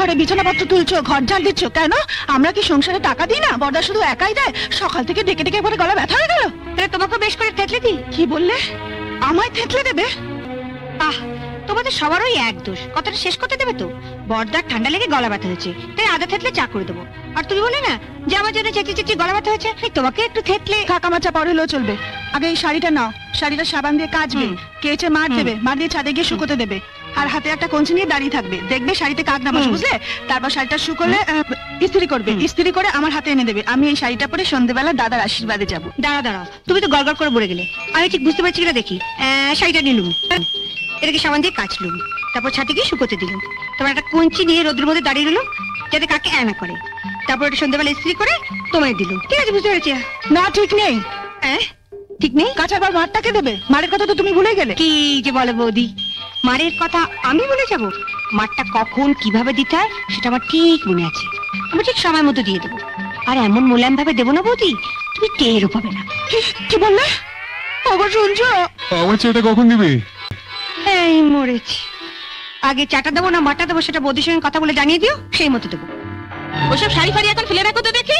ঘরে বিছানাপত্র তুলছো, ঘর ঝাড় দিচ্ছ, কেন? আমরা কি সংসারে টাকা দিই না? বড়দা শুধু একাই দেয়? সকাল থেকে ডেকে ডেকে পরে গলা ব্যথা হয়ে গেল। তাহলে তোমাকে বেশ করে থেতলে দিই। কি বললে? আমায় থেতলে দেবে? তোমাদের সবারই এক দোষ, কথাটা শেষ করতে দেবে তো? বড়দার ঠান্ডা লেগে গলা ব্যথা হয়েছে, তাই আদা থেতলে চা করে দেবো। আর তুমি বলে না যে আমার জন্য চেঁচিয়ে চেঁচিয়ে গলা ব্যথা হয়েছে, তোমাকে একটু থেতলে। কাকা মাচা পর হলেও চলবে, আগে এই শাড়িটা নাও। শাড়িটা সাবান দিয়ে কাচবে, কেচে মার দেবে, মার দিয়ে ছাদে গিয়ে শুকোতে দেবে। আর হাতে একটা কঞ্চি নিয়ে দাঁড়িয়ে থাকবে, দেখবে শাড়িতে কাক না বসে, বুঝলে? তারপর শাড়িটা শুকোলে ইস্ত্রি করবে, ইস্ত্রি করে আমার হাতে এনে দেবে। আমি এই শাড়িটা পরে সন্ধ্যেবেলা দাদার আশীর্বাদে যাবো। দাঁড়াও, তুমি তো গড়গড় করে বলে গেলে, আমি ঠিক বুঝতে পারছি কিনা দেখি। শাড়িটা নিলুম, এটাকে সাবান দিয়ে কাচলুম, তারপর ছাদে গিয়ে শুকোতে দিলুম, তারপর একটা কঞ্চি নিয়ে রোদের মধ্যে দাঁড়িয়ে রইলুম যাতে কাকে না করে, তারপর এটা সন্ধ্যাবেলা ইস্ত্রি করে তোমায় দিলুম। ঠিক আছে, বুঝতে পেরেছি। না, ঠিক নেই। ঠিক নেই? কাঁচার পর মারটাকে দেবে? মারের কথা তো তুমি ভুলে গেলে। কি যে বলে বৌদি, মারের কথা আমি বলে যাব? মারটা কখন কিভাবে দিতে হয় সেটা আমার ঠিক মনে আছে, আমি ঠিক সময় মতো দিয়ে দেবো। আর এমন মোলায়েম ভাবে দেবো না বৌদি, তুমি টেরও পাবে না। কি বললে? খবর শুনছো? আমার চাটা কখন দিবে? এই মরেছি, আগে চাটা দেবো না মাটা দেবো সেটা বৌদির সঙ্গে কথা বলে জানিয়ে দিও, সেই মতো দেবো। ওসব শাড়ি ফাড়ি এখন ফেলে রাখো তো দেখি।